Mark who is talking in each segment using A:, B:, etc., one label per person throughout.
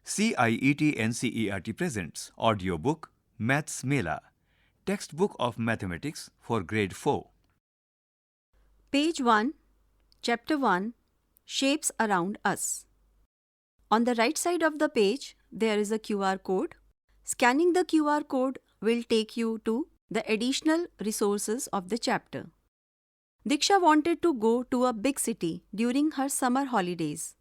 A: CIET NCERT presents audiobook Maths Mela, textbook of mathematics for grade 4.
B: Page 1, Chapter 1, Shapes Around Us. On the right side of the page, there is a QR code. Scanning the QR code will take you to the additional resources of the chapter. Diksha wanted to go to a big city during her summer holidays.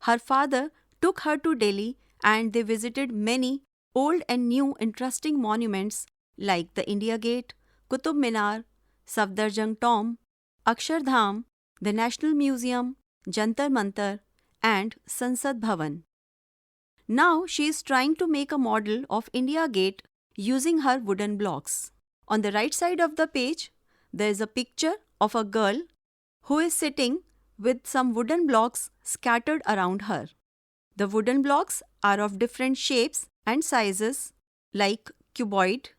B: Her father took her to Delhi and they visited many old and new interesting monuments like the India Gate, Qutub Minar, Safdarjung Tomb, Akshardham, the National Museum, Jantar Mantar, and Sansad Bhavan. Now she is trying to make a model of India Gate using her wooden blocks. On the right side of the page, there is a picture of a girl who is sitting with some wooden blocks scattered around her. The wooden blocks are of different shapes and sizes like cuboid,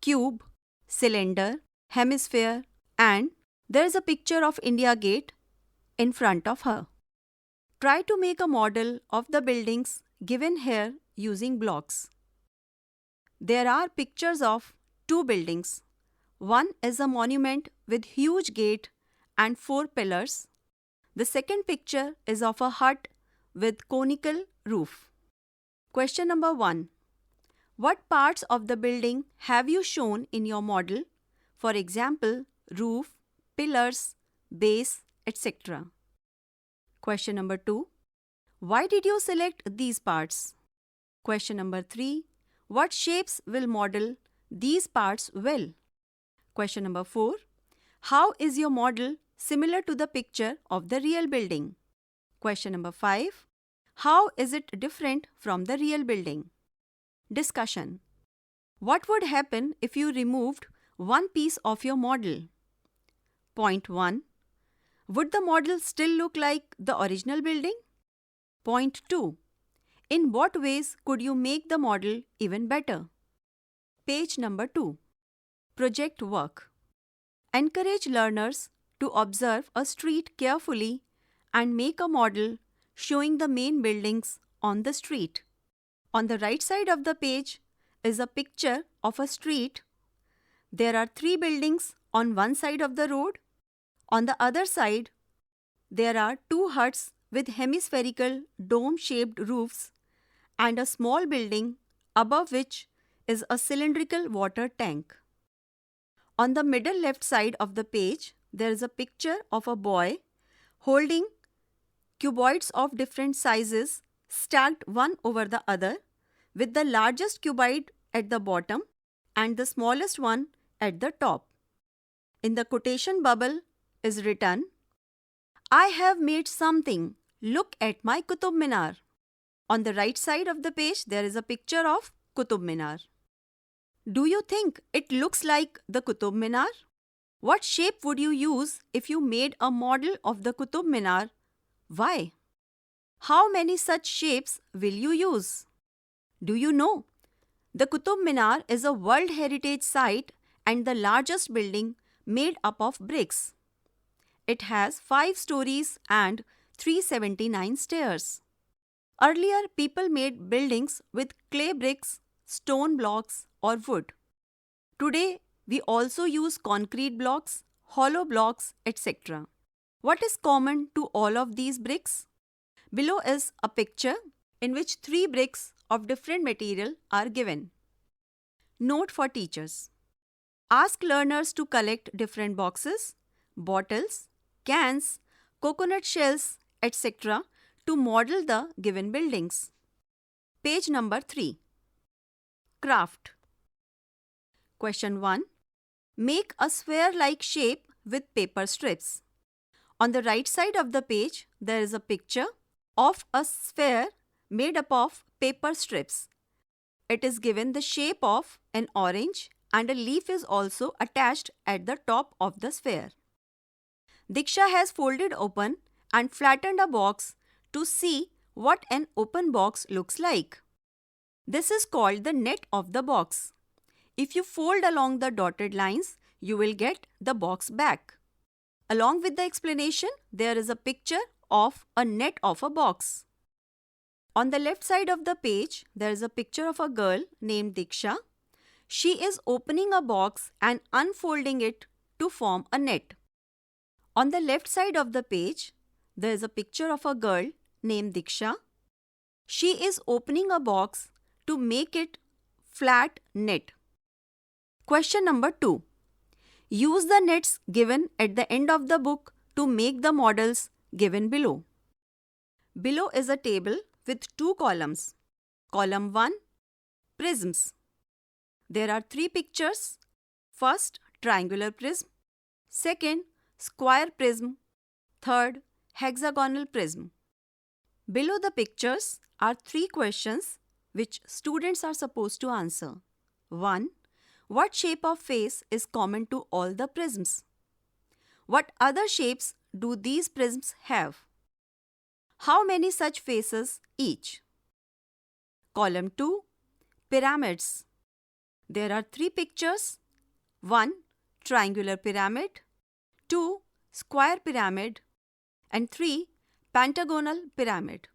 B: cube, cylinder, hemisphere, and there is a picture of India Gate in front of her. Try to make a model of the buildings given here using blocks. There are pictures of two buildings. One is a monument with huge gate and 4 pillars. The second picture is of a hut with conical roof. Question number 1. What parts of the building have you shown in your model? For example, roof, pillars, base, etc. Question number 2. Why did you select these parts? Question number 3. What shapes will model these parts well? Question number 4. How is your model similar to the picture of the real building? Question number 5. How is it different from the real building? Discussion. What would happen if you removed one piece of your model? Point 1. Would the model still look like the original building? Point 2. In what ways could you make the model even better? Page number 2. Project work. Encourage learners to observe a street carefully and make a model showing the main buildings on the street. On the right side of the page is a picture of a street. There are 3 buildings on one side of the road. On the other side, there are 2 huts with hemispherical dome-shaped roofs and a small building above which is a cylindrical water tank. On the middle left side of the page, there is a picture of a boy holding cuboids of different sizes stacked one over the other, with the largest cuboid at the bottom and the smallest one at the top. In the quotation bubble is written, "I have made something. Look at my Qutub Minar." On the right side of the page, there is a picture of Qutub Minar. Do you think it looks like the Qutub Minar? What shape would you use if you made a model of the Qutub Minar? Why? How many such shapes will you use? Do you know? The Qutub Minar is a World Heritage Site and the largest building made up of bricks. It has 5 stories and 379 stairs. Earlier, people made buildings with clay bricks, stone blocks, or wood. Today, we also use concrete blocks, hollow blocks, etc. What is common to all of these bricks? Below is a picture in which 3 bricks of different material are given. Note for teachers. Ask learners to collect different boxes, bottles, cans, coconut shells, etc. to model the given buildings. Page number 3. Craft. Question 1. Make a sphere-like shape with paper strips. On the right side of the page, there is a picture of a sphere made up of paper strips. It is given the shape of an orange and a leaf is also attached at the top of the sphere. Diksha has folded open and flattened a box to see what an open box looks like. This is called the net of the box. If you fold along the dotted lines, you will get the box back. Along with the explanation, there is a picture of a net of a box. On the left side of the page, there is a picture of a girl named Diksha. She is opening a box and unfolding it to form a net. On the left side of the page, there is a picture of a girl named Diksha. She is opening a box to make it flat net. Question number 2. Use the nets given at the end of the book to make the models given below. Below is a table with 2 columns. Column 1, prisms. There are 3 pictures. First, triangular prism. Second, square prism. Third, hexagonal prism. Below the pictures are 3 questions which students are supposed to answer. 1. What shape of face is common to all the prisms? What other shapes do these prisms have? How many such faces each? Column 2. Pyramids. There are 3 pictures. 1. Triangular pyramid. 2. Square pyramid. And 3. Pentagonal pyramid.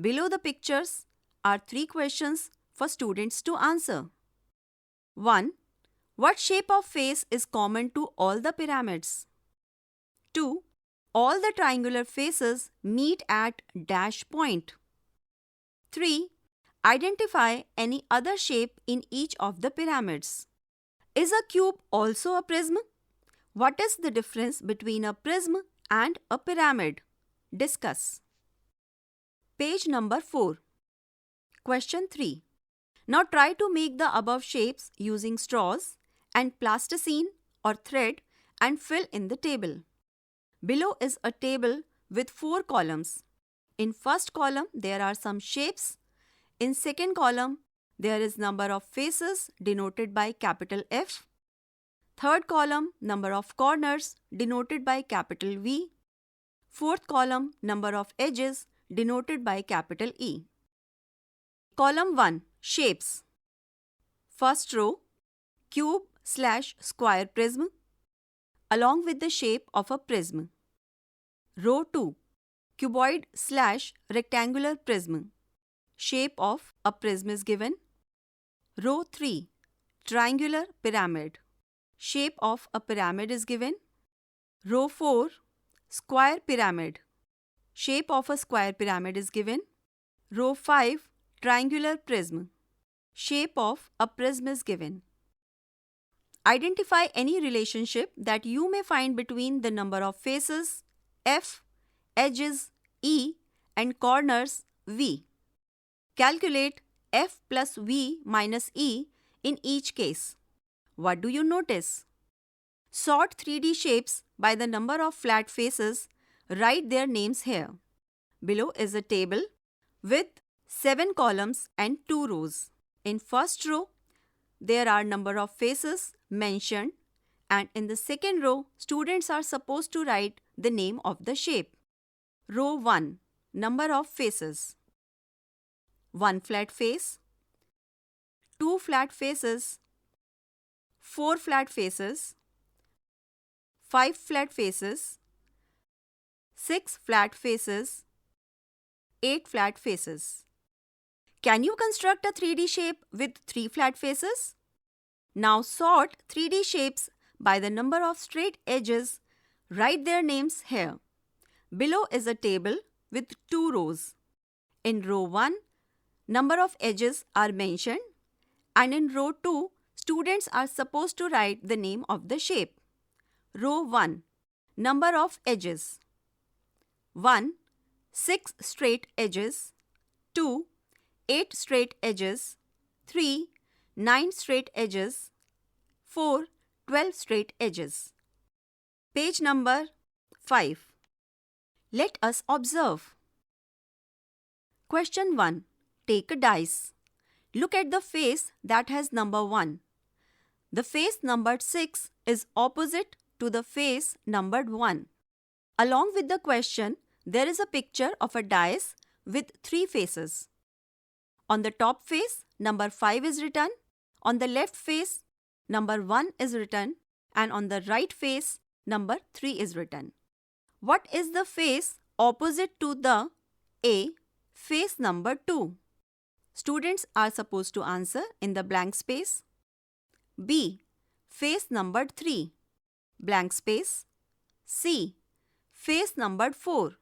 B: Below the pictures are 3 questions for students to answer. 1. What shape of face is common to all the pyramids? 2. All the triangular faces meet at dash point. 3. Identify any other shape in each of the pyramids. Is a cube also a prism? What is the difference between a prism and a pyramid? Discuss. Page number 4. Question 3. Now try to make the above shapes using straws and plasticine or thread and fill in the table. Below is a table with 4 columns. In first column, there are some shapes. In second column, there is number of faces denoted by capital F. Third column, number of corners denoted by capital V. Fourth column, number of edges denoted by capital E. Column 1. Shapes. First row, cube/square prism along with the shape of a prism. Row 2. Cuboid/rectangular prism. Shape of a prism is given. Row 3. Triangular pyramid. Shape of a pyramid is given. Row 4. Square pyramid. Shape of a square pyramid is given. Row 5. Triangular prism. Shape of a prism is given. Identify any relationship that you may find between the number of faces F, edges E and corners V. Calculate F plus V minus E in each case. What do you notice? Sort 3D shapes by the number of flat faces. Write their names here. Below is a table with 7 columns and 2 rows. In first row, there are number of faces mentioned, and in the second row, students are supposed to write the name of the shape. Row 1. Number of faces. 1 flat face, 2 flat faces, 4 flat faces, 5 flat faces, 6 flat faces, 8 flat faces. Can you construct a 3D shape with 3 flat faces? Now sort 3D shapes by the number of straight edges. Write their names here. Below is a table with 2 rows. In row 1, number of edges are mentioned, and in row 2, students are supposed to write the name of the shape. Row 1. Number of edges. 1. 6 straight edges. 2. 8 straight edges. 3. 9 straight edges. 4. 12 straight edges. Page number 5. Let us observe. Question 1. Take a dice. Look at the face that has number 1. The face numbered 6 is opposite to the face numbered 1. Along with the question, there is a picture of a dice with 3 faces. On the top face, number 5 is written. On the left face, number 1 is written. And on the right face, number 3 is written. What is the face opposite to the A. face number 2. Students are supposed to answer in the blank space. B. Face number 3. Blank space. C. Face number 4.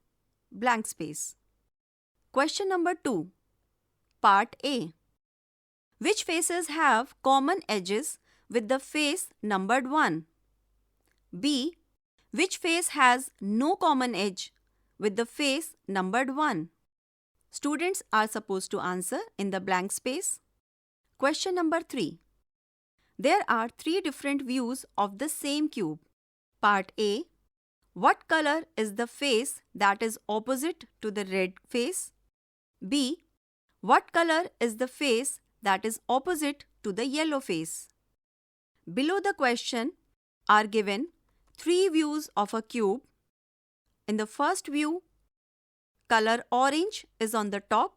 B: Blank space. Question number 2. Part A. Which faces have common edges with the face numbered 1? B. Which face has no common edge with the face numbered 1? Students are supposed to answer in the blank space. Question number 3. There are 3 different views of the same cube. Part A. What color is the face that is opposite to the red face? B. What color is the face that is opposite to the yellow face? Below the question are given 3 views of a cube. In the first view, color orange is on the top,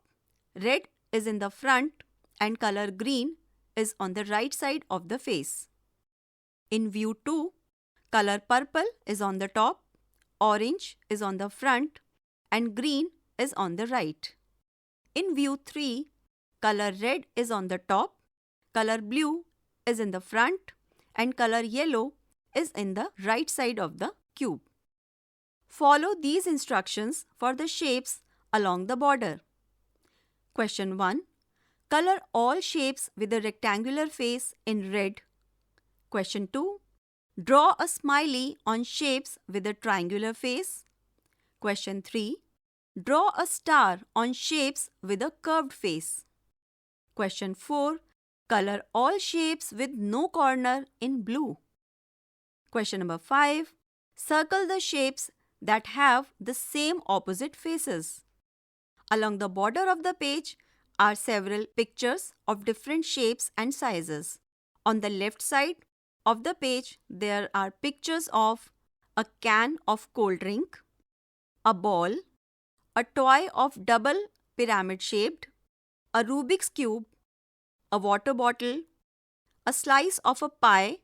B: red is in the front, and color green is on the right side of the face. In view 2, color purple is on the top, orange is on the front, and green is on the right. In view 3, color red is on the top, color blue is in the front, and color yellow is in the right side of the cube. Follow these instructions for the shapes along the border. Question 1. Color all shapes with a rectangular face in red. Question 2. Draw a smiley on shapes with a triangular face. Question 3. Draw a star on shapes with a curved face. Question 4. Color all shapes with no corner in blue. Question number 5. Circle the shapes that have the same opposite faces. Along the border of the page are several pictures of different shapes and sizes. On the left side of the page, there are pictures of a can of cold drink, a ball, a toy of double pyramid shaped, a Rubik's cube, a water bottle, a slice of a pie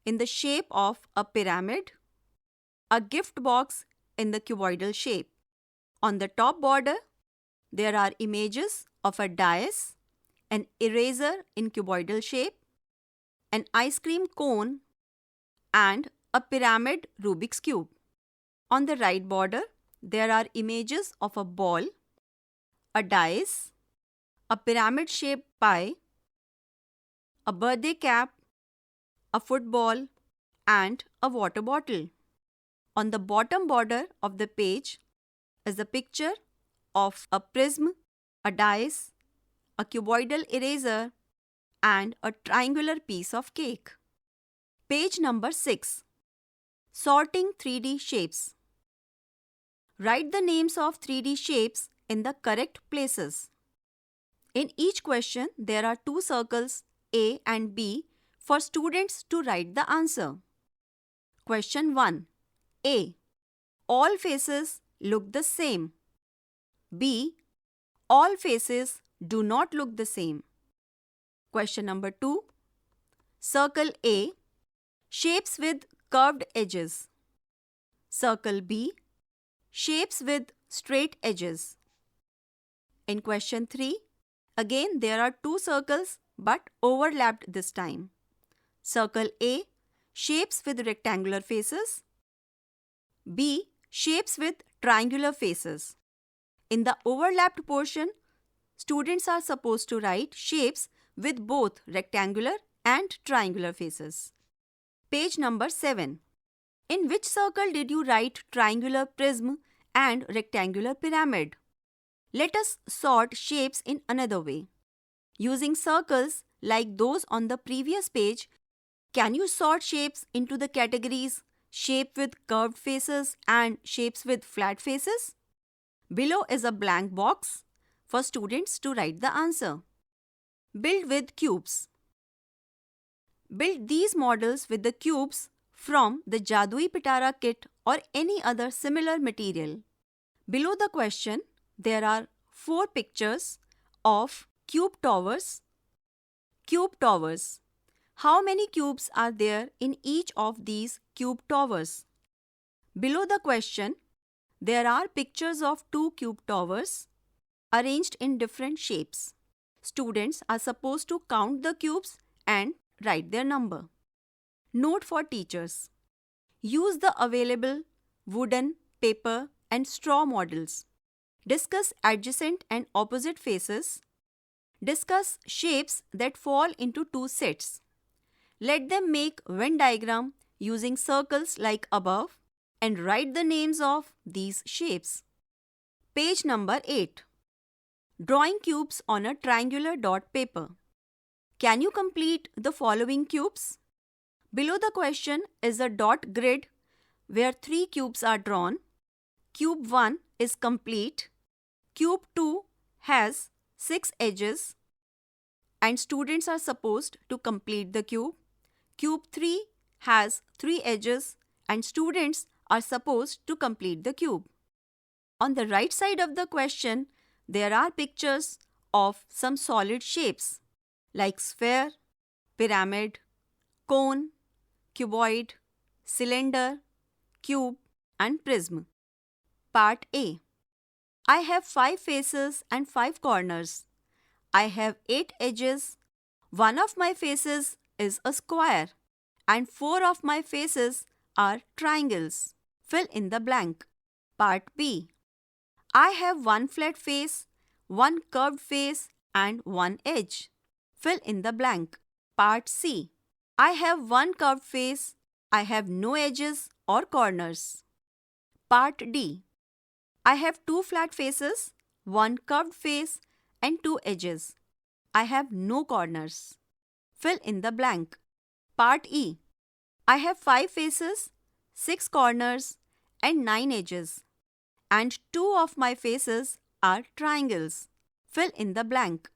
B: in the shape of a pyramid, a gift box in the cuboidal shape. On the top border, there are images of a dais, an eraser in cuboidal shape, an ice cream cone, and a pyramid Rubik's cube. On the right border, there are images of a ball, a dais, a pyramid-shaped pie, a birthday cap, a football, and a water bottle. On the bottom border of the page is a picture of a prism, a dice, a cuboidal eraser, and a triangular piece of cake. Page number 6. Sorting 3D shapes. Write the names of 3D shapes in the correct places. In each question, there are 2 circles A and B for students to write the answer. Question 1. A. All faces look the same. B. All faces do not look the same. Question number 2. Circle A. Shapes with curved edges. Circle B. Shapes with straight edges. In question 3, again there are 2 circles but overlapped this time. Circle A. Shapes with rectangular faces. B. Shapes with triangular faces. In the overlapped portion, students are supposed to write shapes with both rectangular and triangular faces. Page number 7. In which circle did you write triangular prism and rectangular pyramid? Let us sort shapes in another way. Using circles like those on the previous page, can you sort shapes into the categories shape with curved faces and shapes with flat faces? Below is a blank box for students to write the answer. Build with cubes. Build these models with the cubes from the Jadui Pitara kit or any other similar material. Below the question, there are 4 pictures of cube towers. Cube towers. How many cubes are there in each of these cube towers? Below the question, there are pictures of 2 cube towers. arranged in different shapes. Students are supposed to count the cubes and write their number. Note for teachers. Use the available wooden, paper, and straw models. Discuss adjacent and opposite faces. Discuss shapes that fall into two sets. Let them make Venn diagram using circles like above and write the names of these shapes. Page number 8. Drawing cubes on a triangular dot paper. Can you complete the following cubes? Below the question is a dot grid where 3 cubes are drawn. Cube 1 is complete. Cube 2 has 6 edges and students are supposed to complete the cube. Cube 3 has 3 edges and students are supposed to complete the cube. On the right side of the question, there are pictures of some solid shapes like sphere, pyramid, cone, cuboid, cylinder, cube, and prism. Part A. I have 5 faces and 5 corners. I have 8 edges. One of my faces is a square and 4 of my faces are triangles. Fill in the blank. Part B. I have 1 flat face, 1 curved face and 1 edge. Fill in the blank. Part C. I have 1 curved face. I have no edges or corners. Part D. I have 2 flat faces, 1 curved face and 2 edges. I have no corners. Fill in the blank. Part E. I have 5 faces, 6 corners and 9 edges. And 2 of my faces are triangles. Fill in the blank.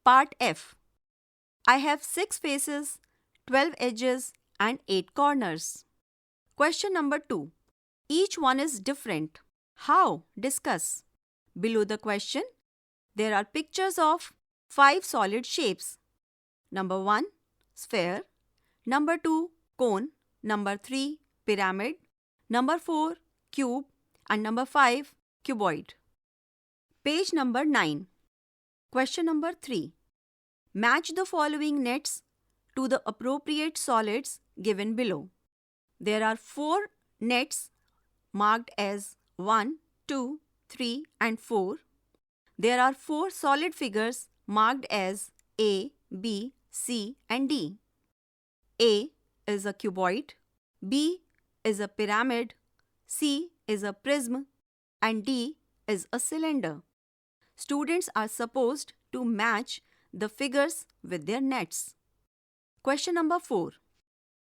B: Part F. I have 6 faces, 12 edges and 8 corners. Question number 2. Each one is different. How? Discuss. Below the question, there are pictures of 5 solid shapes. Number 1, sphere. Number 2, cone. Number 3, pyramid. Number 4, cube. And number 5, cuboid. Page number 9. Question number 3. Match the following nets to the appropriate solids given below. There are 4 nets marked as 1, 2, 3 and 4. There are 4 solid figures marked as A, B, C and D. A is a cuboid, B is a pyramid, C is a prism and D is a cylinder. Students are supposed to match the figures with their nets. Question number 4.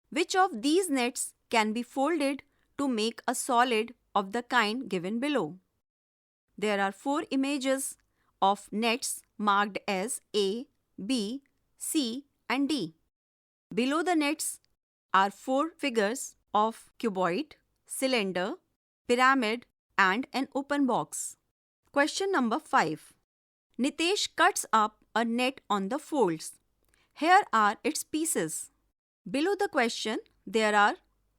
B: Which of these nets can be folded to make a solid of the kind given below? There are 4 images of nets marked as A, B, C and D. Below the nets are 4 figures of cuboid, cylinder, pyramid and an open box. Question number 5. Nitesh cuts up a net on the folds. Here are its pieces. Below the question, there are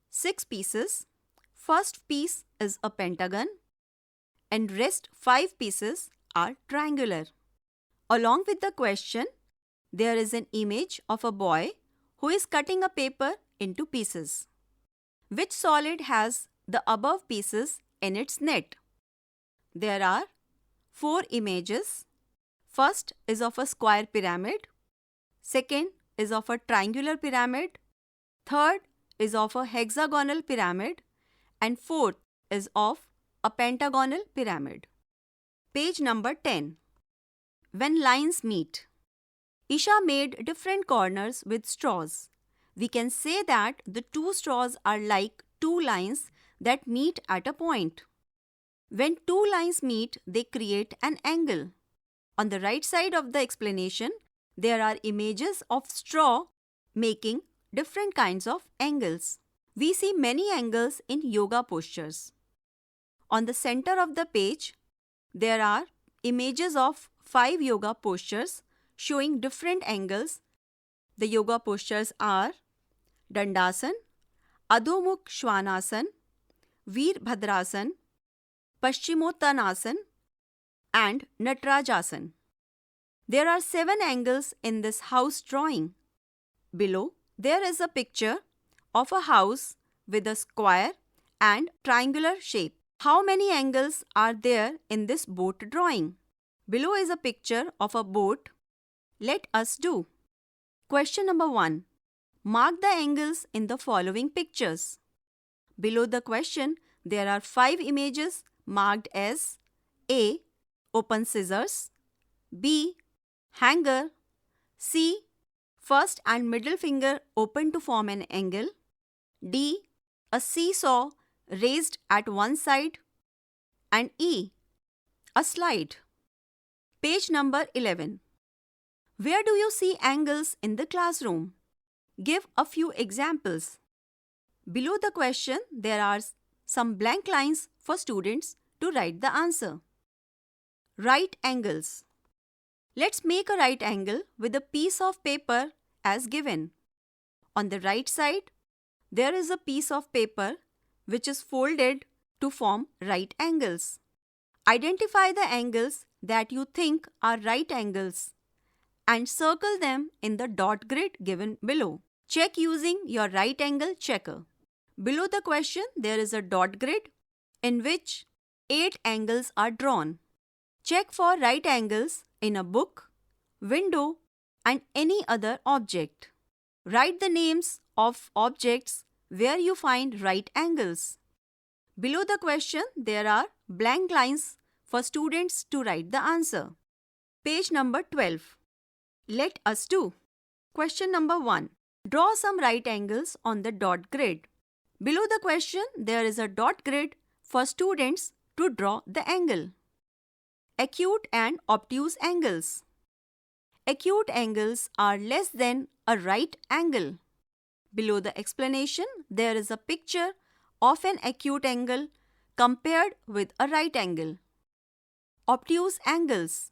B: 6 pieces. First piece is a pentagon and rest 5 pieces are triangular. Along with the question, there is an image of a boy who is cutting a paper into pieces. Which solid has the above pieces in its net? There are 4 images. First is of a square pyramid. Second is of a triangular pyramid. Third is of a hexagonal pyramid. And fourth is of a pentagonal pyramid. Page number 10. When lines meet. Isha made different corners with straws. We can say that the 2 straws are like 2 lines that meet at a point. When 2 lines meet, they create an angle. On the right side of the explanation, there are images of straw making different kinds of angles. We see many angles in yoga postures. On the center of the page, there are images of 5 yoga postures showing different angles. The yoga postures are Dandasan, Adhomukh Shvanasan, Veerbhadrasan, Paschimottanasana and Natarajasana. There are 7 angles in this house drawing. Below, there is a picture of a house with a square and triangular shape. How many angles are there in this boat drawing? Below is a picture of a boat. Let us do. Question number 1. Mark the angles in the following pictures. Below the question, there are 5 images marked as A. Open scissors, B. Hanger, C. First and middle finger open to form an angle, D. A seesaw raised at one side, and E. A slide. Page number 11. Where do you see angles in the classroom? Give a few examples. Below the question, there are some blank lines for students to write the answer. Right angles. Let's make a right angle with a piece of paper as given. On the right side, there is a piece of paper which is folded to form right angles. Identify the angles that you think are right angles and circle them in the dot grid given below. Check using your right angle checker. Below the question, there is a dot grid in which 8 angles are drawn. Check for right angles in a book, window, and any other object. Write the names of objects where you find right angles. Below the question, there are blank lines for students to write the answer. Page number 12. Let us do. Question number 1. Draw some right angles on the dot grid. Below the question, there is a dot grid for students to draw the angle. Acute and obtuse angles. Acute angles are less than a right angle. Below the explanation, there is a picture of an acute angle compared with a right angle. Obtuse angles.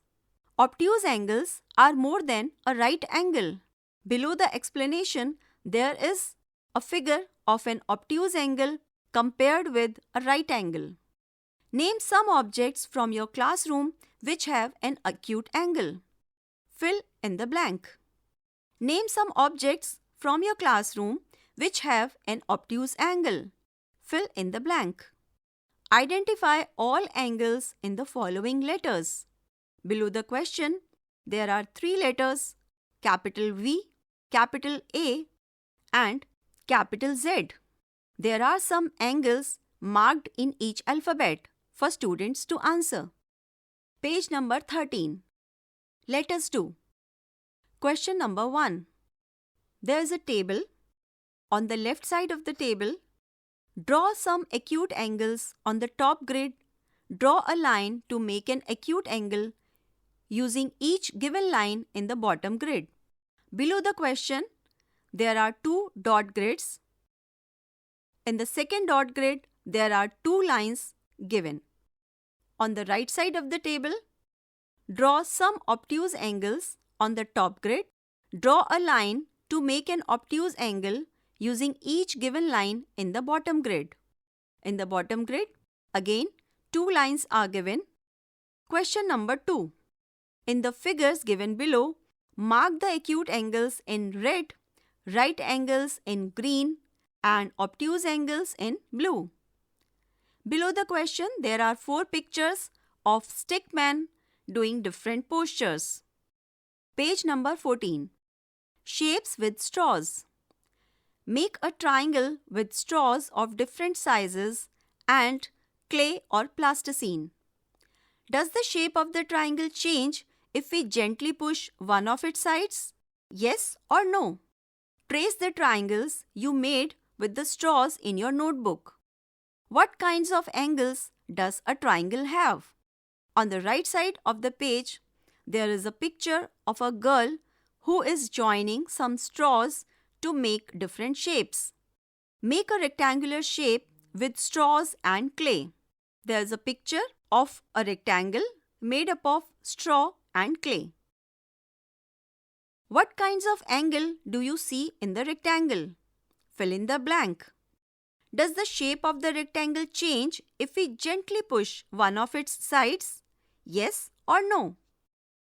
B: Obtuse angles are more than a right angle. Below the explanation, there is a figure of an obtuse angle compared with a right angle. Name some objects from your classroom which have an acute angle. Fill in the blank. Name some objects from your classroom which have an obtuse angle. Fill in the blank. Identify all angles in the following letters. Below the question, there are 3 letters, capital V, capital A, and capital Z. There are some angles marked in each alphabet for students to answer. Page number 13. Let us do. Question number 1. There is a table. On the left side of the table, draw some acute angles on the top grid. Draw a line to make an acute angle using each given line in the bottom grid. Below the question, there are 2 dot grids. In the second dot grid, there are 2 lines given. On the right side of the table, draw some obtuse angles on the top grid. Draw a line to make an obtuse angle using each given line in the bottom grid. In the bottom grid, again, 2 lines are given. Question number 2. In the figures given below, mark the acute angles in red, right angles in green, and obtuse angles in blue. Below the question, there are 4 pictures of stickmen doing different postures. Page number 14. Shapes with straws. Make a triangle with straws of different sizes and clay or plasticine. Does the shape of the triangle change if we gently push one of its sides? Yes or no? Trace the triangles you made with the straws in your notebook. What kinds of angles does a triangle have? On the right side of the page, there is a picture of a girl who is joining some straws to make different shapes. Make a rectangular shape with straws and clay. There is a picture of a rectangle made up of straw and clay. What kinds of angle do you see in the rectangle? Fill in the blank. Does the shape of the rectangle change if we gently push one of its sides? Yes or no?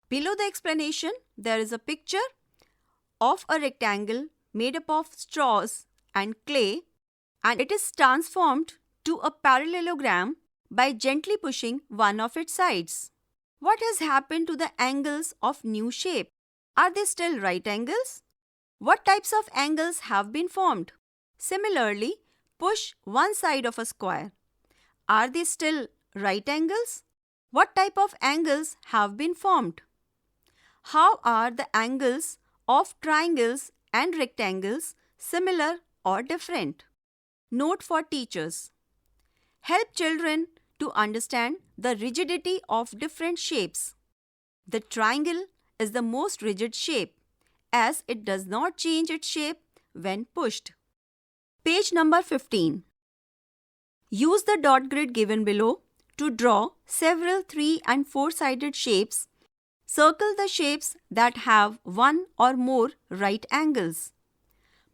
B: Below the explanation, there is a picture of a rectangle made up of straws and clay, and it is transformed to a parallelogram by gently pushing one of its sides. What has happened to the angles of new shape? Are they still right angles? What types of angles have been formed? Similarly, push one side of a square. Are they still right angles? What type of angles have been formed? How are the angles of triangles and rectangles similar or different? Note for teachers. Help children to understand the rigidity of different shapes. The triangle is the most rigid shape as it does not change its shape when pushed. Page number 15. Use the dot grid given below to draw several 3 and 4-sided shapes. Circle the shapes that have one or more right angles.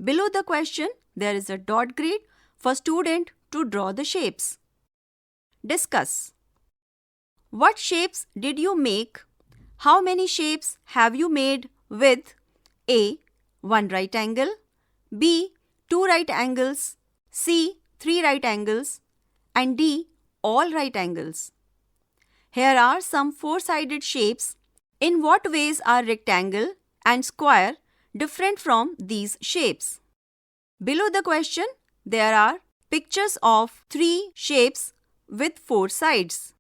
B: Below the question, there is a dot grid for student to draw the shapes. Discuss. What shapes did you make? How many shapes have you made with A. 1 right angle, B. 2 right angles, C. 3 right angles, and D. all right angles? Here are some 4-sided shapes. In what ways are rectangle and square different from these shapes? Below the question, there are pictures of 3 shapes with 4 sides.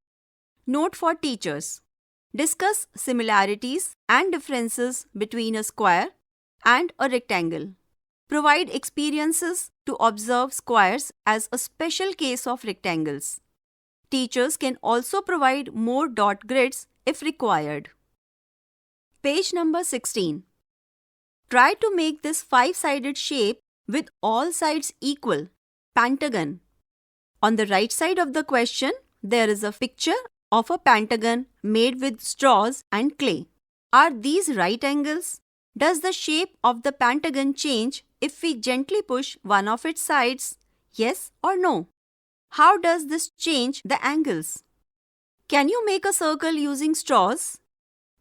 B: Note for teachers. Discuss similarities and differences between a square and a rectangle. Provide experiences to observe squares as a special case of rectangles. Teachers can also provide more dot grids if required. Page number 16. Try to make this 5-sided shape with all sides equal, pentagon. On the right side of the question, there is a picture of a pentagon made with straws and clay. Are these right angles? Does the shape of the pentagon change if we gently push one of its sides? Yes or no? How does this change the angles? Can you make a circle using straws?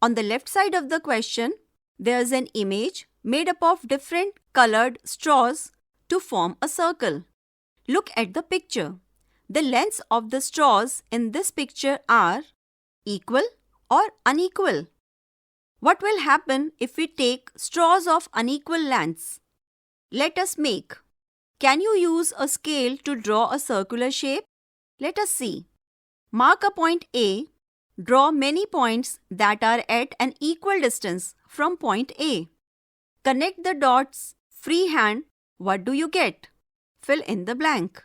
B: On the left side of the question, there is an image made up of different colored straws to form a circle. Look at the picture. The lengths of the straws in this picture are equal or unequal. What will happen if we take straws of unequal lengths? Let us make. Can you use a scale to draw a circular shape? Let us see. Mark a point A. Draw many points that are at an equal distance from point A. Connect the dots freehand. What do you get? Fill in the blank.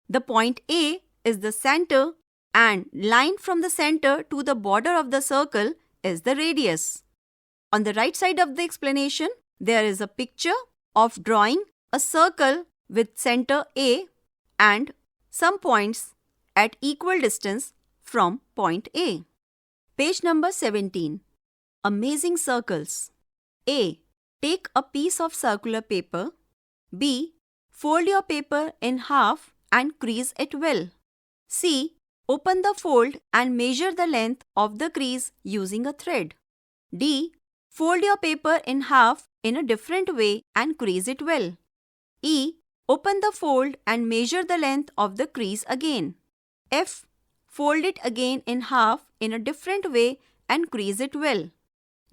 B: The point A is the center and line from the center to the border of the circle is the radius. On the right side of the explanation, there is a picture of drawing a circle with center A and some points at equal distance from point A. Page number 17. Amazing circles. A. Take a piece of circular paper. B. Fold your paper in half and crease it well. C. Open the fold and measure the length of the crease using a thread. D. Fold your paper in half in a different way and crease it well. E. Open the fold and measure the length of the crease again. F. Fold it again in half in a different way and crease it well.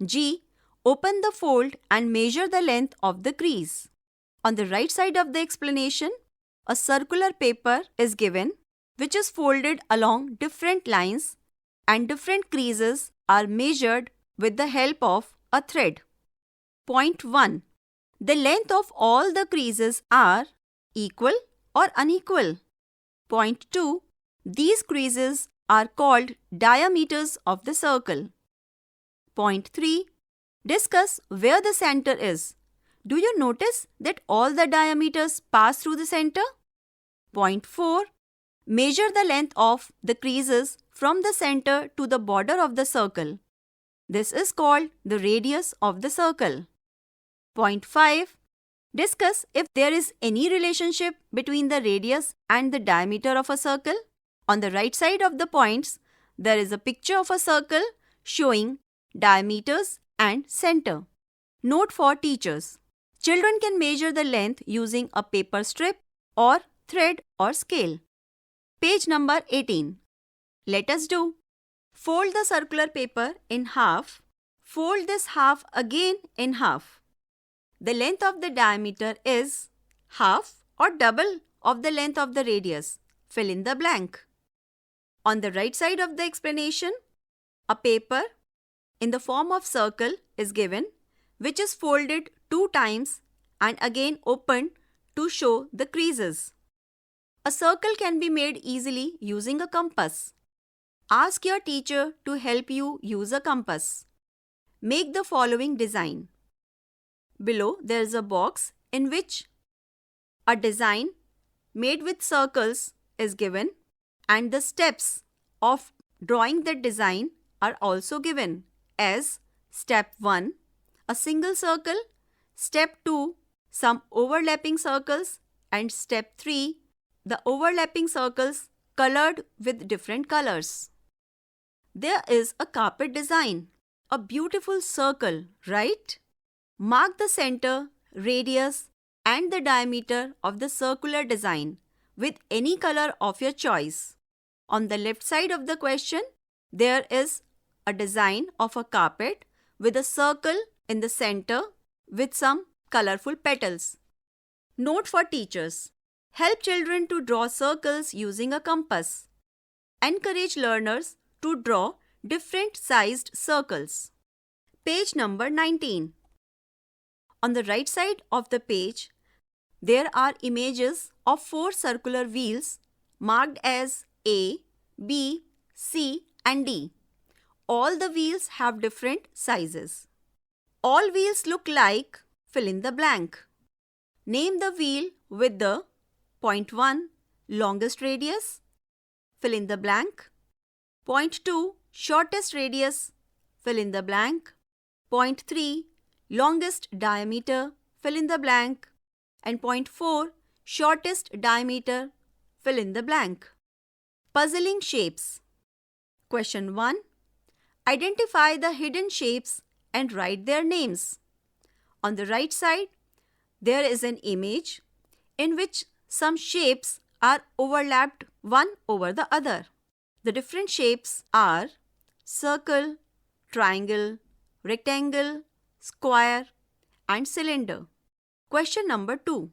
B: G. Open the fold and measure the length of the crease. On the right side of the explanation, a circular paper is given which is folded along different lines and different creases are measured with the help of a thread. Point 1. The length of all the creases are equal or unequal. Point 2. These creases are called diameters of the circle. Point 3. Discuss where the center is. Do you notice that all the diameters pass through the center? Point 4. Measure the length of the creases from the center to the border of the circle. This is called the radius of the circle. Point 5. Discuss if there is any relationship between the radius and the diameter of a circle. On the right side of the points, there is a picture of a circle showing diameters and center. Note for teachers. Children can measure the length using a paper strip or thread or scale. Page number 18. Let us do. Fold the circular paper in half. Fold this half again in half. The length of the diameter is half or double of the length of the radius. Fill in the blank. On the right side of the explanation, a paper in the form of circle is given, which is folded 2 times and again opened to show the creases. A circle can be made easily using a compass. Ask your teacher to help you use a compass. Make the following design. Below there is a box in which a design made with circles is given and the steps of drawing the design are also given as step 1, a single circle, step 2, some overlapping circles, and step 3, the overlapping circles colored with different colors. There is a carpet design, a beautiful circle, right? Mark the center, radius, and the diameter of the circular design with any color of your choice. On the left side of the question, there is a design of a carpet with a circle in the center with some colorful petals. Note for teachers. Help children to draw circles using a compass. Encourage learners to draw different sized circles. Page number 19. On the right side of the page, there are images of 4 circular wheels marked as A, B, C and D. All the wheels have different sizes. All wheels look like fill in the blank. Name the wheel with the point 1 longest radius, fill in the blank. Point 2 shortest radius, fill in the blank. Point 3 longest diameter, fill in the blank. And point 4 shortest diameter, fill in the blank. Puzzling shapes. Question 1. Identify the hidden shapes and write their names. On the right side, there is an image in which some shapes are overlapped one over the other. The different shapes are circle, triangle, rectangle, square, and cylinder. Question number 2.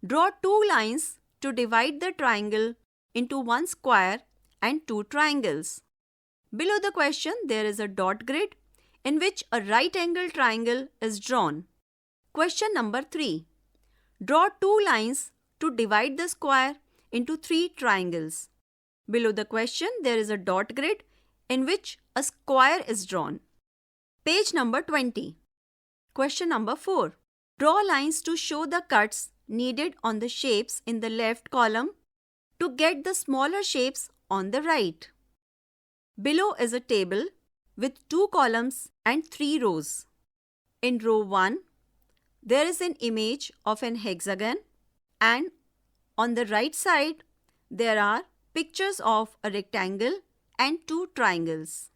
B: Draw 2 lines to divide the triangle into 1 square and 2 triangles. Below the question, there is a dot grid in which a right angle triangle is drawn. Question number 3. Draw 2 lines to divide the square into 3 triangles. Below the question, there is a dot grid in which a square is drawn. Page number 20. Question number 4. Draw lines to show the cuts needed on the shapes in the left column to get the smaller shapes on the right. Below is a table with 2 columns and 3 rows. In row 1, there is an image of an hexagon and on the right side, there are pictures of a rectangle and 2 triangles.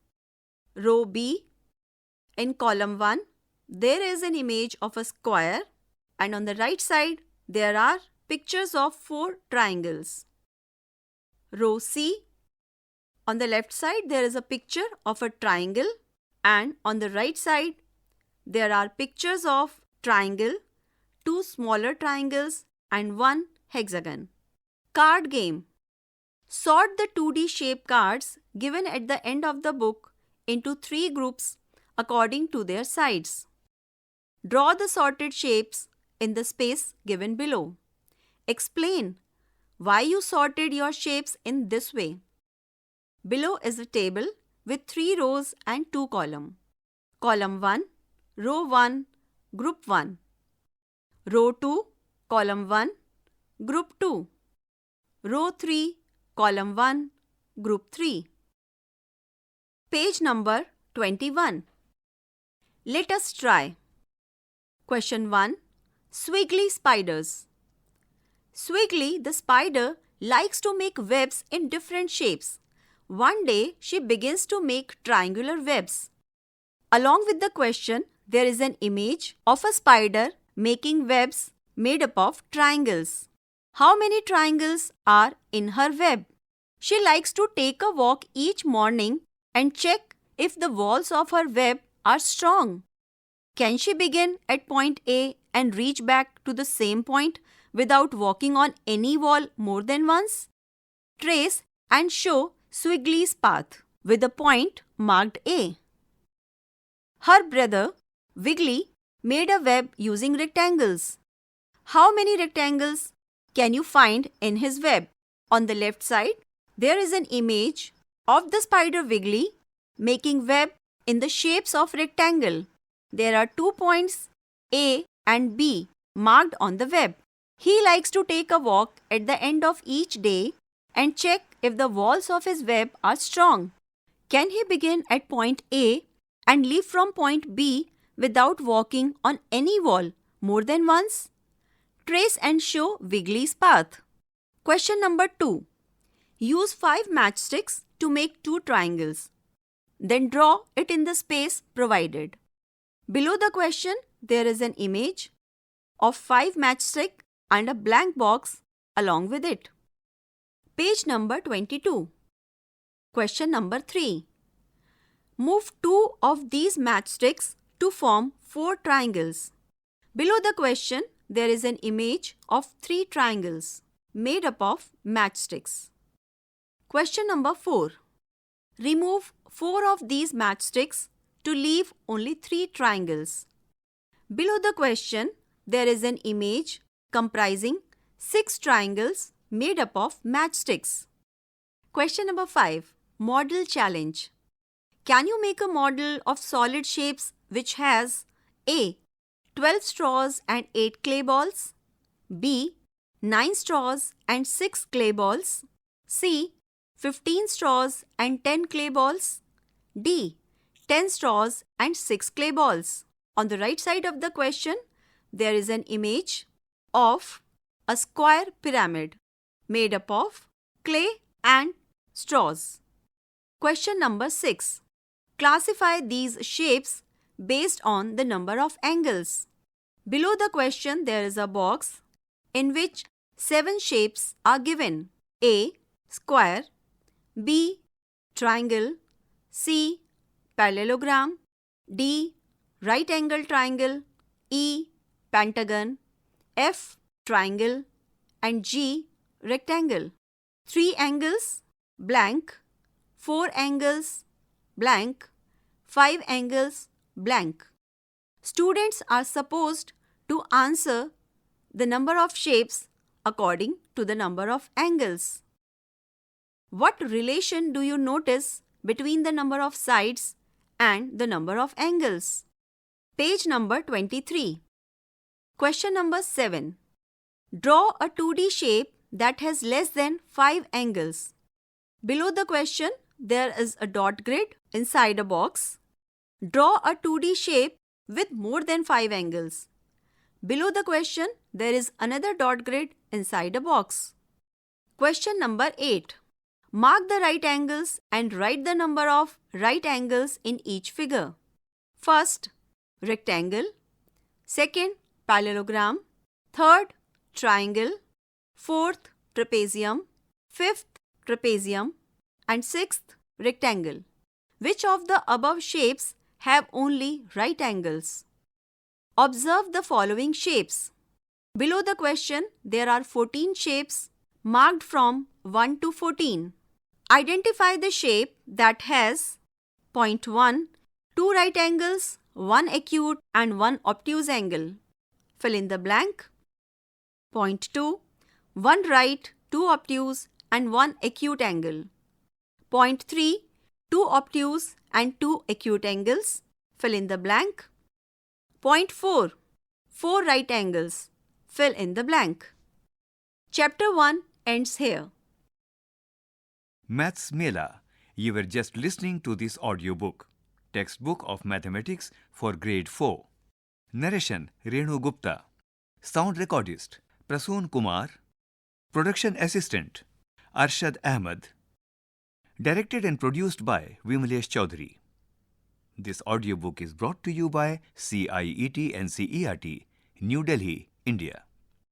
B: Row B, in column 1, there is an image of a square and on the right side, there are pictures of 4 triangles. Row C, on the left side, there is a picture of a triangle and on the right side, there are pictures of triangle, 2 smaller triangles and 1 hexagon. Card game. Sort the 2D shape cards given at the end of the book into 3 groups according to their sides. Draw the sorted shapes in the space given below. Explain why you sorted your shapes in this way. Below is a table with 3 rows and 2 columns. Column 1, row 1, group 1. Row 2, column 1, group 2. Row 3, column 1, group 3. Page number 21. Let us try. Question 1. Squiggly spiders. Squiggly the spider likes to make webs in different shapes. One day she begins to make triangular webs. Along with the question, there is an image of a spider making webs made up of triangles. How many triangles are in her web? She likes to take a walk each morning and check if the walls of her web are strong. Can she begin at point A and reach back to the same point without walking on any wall more than once? Trace and show Squiggly's path with a point marked A. Her brother, Wiggly, made a web using rectangles. How many rectangles can you find in his web? On the left side, there is an image of the spider Wiggly making web in the shapes of rectangle. There are 2 points A and B marked on the web. He likes to take a walk at the end of each day and check if the walls of his web are strong. Can he begin at point A and leave from point B without walking on any wall more than once? Trace and show Wiggly's path. Question number 2. Use 5 matchsticks to make 2 triangles. Then draw it in the space provided. Below the question, there is an image of 5 matchsticks and a blank box along with it. Page number 22. Question number 3. Move 2 of these matchsticks to form 4 triangles. Below the question, there is an image of 3 triangles made up of matchsticks. Question number 4. Remove 4 of these matchsticks to leave only 3 triangles. Below the question, there is an image comprising 6 triangles made up of matchsticks. Question number 5. Model challenge. Can you make a model of solid shapes which has A. 12 straws and 8 clay balls, B. 9 straws and 6 clay balls, C. 15 straws and 10 clay balls, D. 10 straws and 6 clay balls? On the right side of the question, there is an image of a square pyramid made up of clay and straws. Question number 6. Classify these shapes based on the number of angles. Below the question, there is a box in which 7 shapes are given. A. Square, B. Triangle, C. Parallelogram, D. Right angle triangle, E. Pentagon, F. Triangle, and G. Rectangle. 3 angles, blank, 4 angles, blank, 5 angles, blank. Students are supposed to answer the number of shapes according to the number of angles. What relation do you notice between the number of sides and the number of angles? Page number 23. Question number 7. Draw a 2D shape that has less than 5 angles. Below the question, there is a dot grid inside a box. Draw a 2D shape with more than 5 angles. Below the question, there is another dot grid inside a box. Question number 8. Mark the right angles and write the number of right angles in each figure. First, rectangle. Second, parallelogram. Third, triangle. Fourth, trapezium. Fifth, trapezium. And sixth, rectangle. Which of the above shapes have only right angles? Observe the following shapes. Below the question, there are 14 shapes marked from 1 to 14. Identify the shape that has point 1, 2 right angles, 1 acute and 1 obtuse angle. Fill in the blank. Point 2, 1 right, 2 obtuse and 1 acute angle. Point 3, 2 obtuse and 2 acute angles. Fill in the blank. Point 4, 4 right angles. Fill in the blank. Chapter 1 ends here.
A: Maths Mela. You were just listening to this audiobook. Textbook of Mathematics for Grade 4. Narration Renu Gupta. Sound recordist Prasoon Kumar. Production assistant Arshad Ahmed. Directed and produced by Vimalesh Chaudhary. This audiobook is brought to you by CIET NCERT, New Delhi, India.